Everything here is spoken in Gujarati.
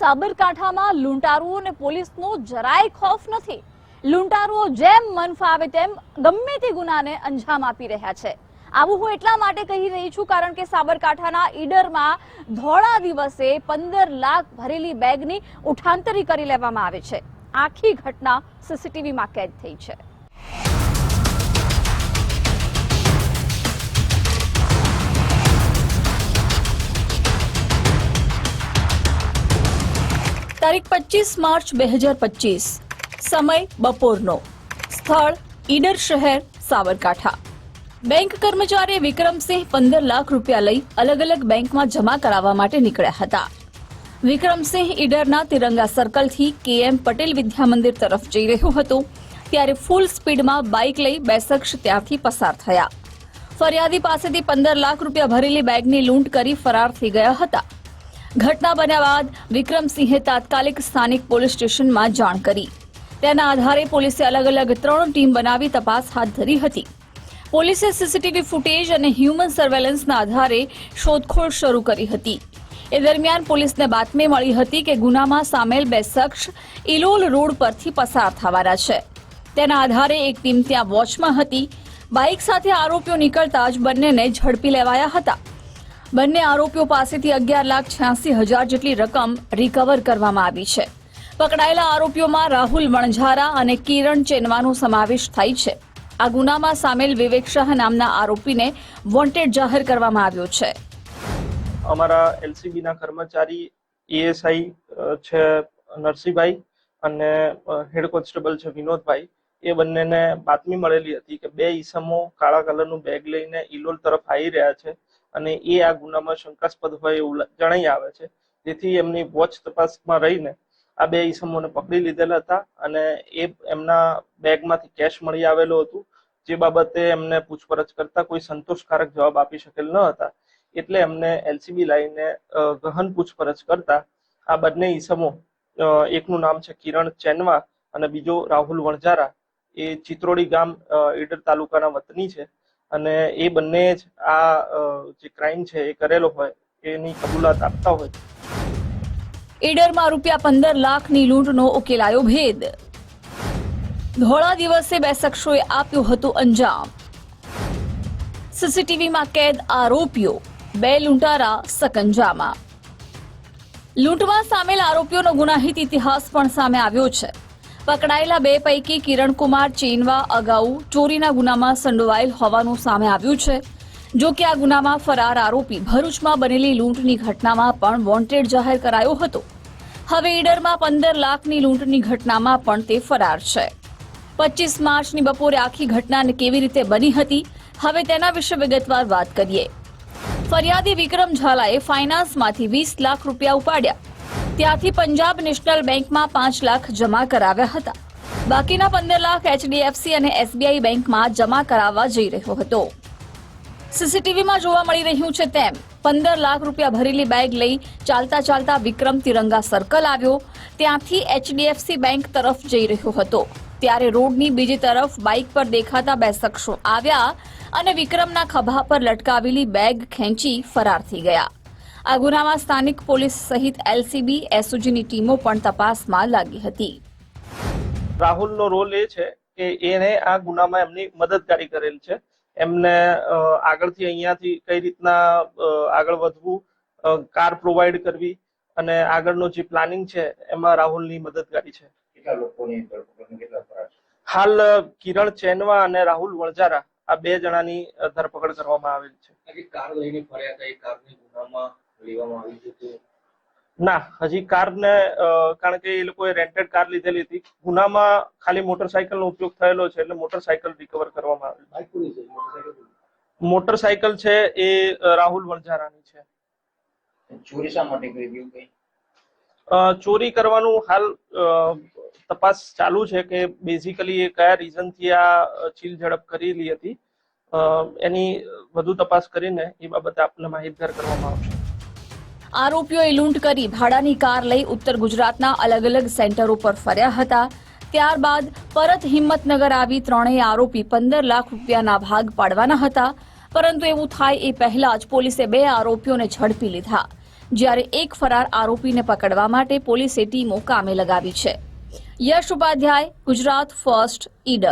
સાબરકાંઠામાં લૂંટારુઓને પોલીસનો જરાય ખોફ નથી। લૂંટારુઓ જેમ મન ફાવે તેમ ગમે તે ગુનાને અંજામ આપી રહ્યા છે। આવું હું એટલા માટે કહી રહી છું કારણ કે સાબરકાંઠાના ઈડરમાં ધોળા દિવસે 15 લાખ ભરેલી બેગની ઉઠાંતરી કરી લેવામાં આવે છે। આખી ઘટના સીસીટીવીમાં કેદ થઈ છે। તારીખ 25 માર્ચ 2025, સમય બપોરનો, સ્થળ ઈડર શહેર સાબરકાંઠા। બેંક કર્મચારી વિક્રમસિંહ 15 લાખ રૂપિયા લઈ અલગ અલગ બેંકમાં જમા કરાવવા માટે નીકળ્યા હતા। વિક્રમસિંહ ઈડરના તિરંગા સર્કલથી KM પટેલ વિદ્યા મંદિર તરફ જઈ રહ્યો હતો ત્યારે ફૂલ સ્પીડમાં બાઇક લઈ બે શખ્સ ત્યાંથી પસાર થયા। ફરિયાદી પાસેથી 15 લાખ રૂપિયા ભરેલી બેગની લૂંટ કરી ફરાર થઈ ગયા હતા। ઘટના બન્યા બાદ વિક્રમસિંહે તાત્કાલિક સ્થાનિક પોલીસ સ્ટેશનમાં જાણ કરી। તેના આધારે પોલીસે અલગ અલગ 3 ટીમ બનાવી તપાસ હાથ ધરી હતી। પોલીસે સીસીટીવી ફૂટેજ અને હ્યુમન સર્વેલન્સના આધારે શોધખોળ શરૂ કરી હતી। એ દરમિયાન પોલીસને બાતમી મળી હતી કે ગુનામાં સામેલ બે શખ્સ ઇલોલ રોડ પરથી પસાર થવાના છે। તેના આધારે એક ટીમ ત્યાં વોચમાં હતી। બાઇક સાથે આરોપીઓ નીકળતા જ બંનેને ઝડપી લેવાયા હતા। બંને આરોપીઓ પાસેથી 11,86,000 જેટલી રકમ રિકવર કરવામાં આવી છે। પકડાયેલા આરોપીઓમાં રાહુલ વણઝારા અને કિરણ ચેનવાનો સમાવેશ થાય છે। આ ગુનામાં સામેલ વિવેક શાહ નામના આરોપીને વોન્ટેડ જાહેર કરવામાં આવ્યો છે। અમારા LCB ના કર્મચારી ESI છે નરસિંહભાઈ અને હેડ કોન્સ્ટેબલ છે વિનોદભાઈ, એ બંનેને બાતમી મળેલી હતી કે બે ઈસમો કાળા કલરનું બેગ લઈને ઇલોલ તરફ આવી રહ્યા છે અને એ આ ગુનામાં શંકાસ્પદ હોય એવું જણાઈ આવે છે। જેથી એમની વોચ તપાસમાં રહીને આ બે ઈસમોને પકડી લીધેલા હતા અને એ એમના બેગમાંથી કેશ મળી આવેલું હતું, જે બાબતે એમને પૂછપરછ કરતા કોઈ સંતોષકારક જવાબ આપી શકેલ ન હતા। એટલે એમને LCB લાઈને ગહન પૂછપરછ કરતા આ બંને ઈસમો, એકનું નામ છે કિરણ ચેનવા અને બીજો રાહુલ વણઝારા, એ ચિત્રોડી ગામ ઈડર તાલુકાના વતની છે અને એ બંને જ આ જે ક્રાઇમ છે એ કરેલો હોય એની કબૂલાત આપતા હોય। ઈડરમાં રૂપિયા 15 લાખની લૂંટનો ઉકેલાયો ભેદ। ધોળા દિવસે બે શખ્સોએ આપ્યું હતું અંજામ। સીસીટીવીમાં કેદ આરોપીઓ, બે લૂંટારા સકંજામાં। લૂંટમાં સામેલ આરોપીઓનો ગુનાહિત ઇતિહાસ પણ સામે આવ્યો છે। પકડાયેલા બે પૈકી કિરણકુમાર ચેનવા અગાઉ ચોરીના ગુનામાં સંડોવાયેલ હોવાનું સામે આવ્યું છે। જો કે આ ગુનામાં ફરાર આરોપી ભરૂચમાં બનેલી લૂંટની ઘટનામાં પણ વોન્ટેડ જાહેર કરાયો હતો। હવે ઈડરમાં 15 લાખની લૂંટની ઘટનામાં પણ તે ફરાર છે। 25 માર્ચની બપોરે આખી ઘટનાને કેવી રીતે બની હતી, હવે તેના વિશે વિગતવાર વાત કરીએ। ફરિયાદી વિક્રમ ઝાલાએ ફાઇનાન્સમાંથી 20 લાખ રૂપિયા ઉપાડ્યા। ત્યાંથી પંજાબ નેશનલ બેંકમાં 5 લાખ જમા કરાવ્યા હતા। બાકીના 15 લાખ HDFC અને SBI બેંકમાં જમા કરાવવા જઈ રહ્યો હતો। સીસીટીવીમાં જોવા મળી રહ્યું છે તેમ 15 લાખ રૂપિયા ભરેલી બેગ લઈ ચાલતા ચાલતા વિક્રમ તિરંગા સર્કલ આવ્યો। ત્યાંથી HDFC બેંક તરફ જઈ રહ્યો હતો ત્યારે રોડની બીજી તરફ બાઇક પર દેખાતા બે શખ્સો આવ્યા અને વિક્રમના ખભા પર લટકાવેલી બેગ ખેંચી ફરાર થઈ ગયા। આ ગુનામાં સ્થાનિક પોલીસ સહિત LCB, SOGની ટીમો પણ તપાસમાં લાગી હતી। રાહુલનો રોલ એ છે કે એને આ ગુનામાં એમની મદદગારી કરેલ છે। એમને આગળથી અહીંયાથી કઈ રીતના આગળ વધવું, કાર પ્રોવાઈડ કરવી અને આગળનો જે પ્લાનિંગ છે એમાં રાહુલની મદદગારી છે। હાલ કિરણ ચેનવા અને રાહુલ વણઝારા આ બે જણાની ધરપકડ કરવામાં આવેલ છે। ના, હજી કારને, કારણ કે એ લોકોએ રેન્ટેડ કાર લીધેલી હતી। ગુનામાં ખાલી મોટરસાયકલનો ઉપયોગ થયેલો છે એટલે મોટરસાયકલ રિકવર કરવામાં આવેલ। મોટરસાયકલ છે એ રાહુલ વણઝારાની છે। ચોરી શા માટે કરી? ચોરી કરવાનું હાલ તપાસ ચાલુ છે કે બેઝિકલી એ કયા રીઝનથી આ ચીલ ઝડપ કરેલી હતી, એની વધુ તપાસ કરીને એ બાબતે આપને માહિતગાર કરવામાં આવશે। આરોપીઓએ લૂંટ કરી ભાડાની કાર લઈ ઉત્તર ગુજરાતના અલગ અલગ સેન્ટરો પર ફર્યા હતા। ત્યારબાદ પરત હિંમતનગર આવી ત્રણેય આરોપી 15 લાખ રૂપિયાના ભાગ પાડવાના હતા, પરંતુ એવું થાય એ પહેલા જ પોલીસે બે આરોપીઓને ઝડપી લીધા। જ્યારે એક ફરાર આરોપીને પકડવા માટે પોલીસે ટીમો કામે લગાવી છે. યશ ઉપાધ્યાય, ગુજરાત ફર્સ્ટ, ઈડર.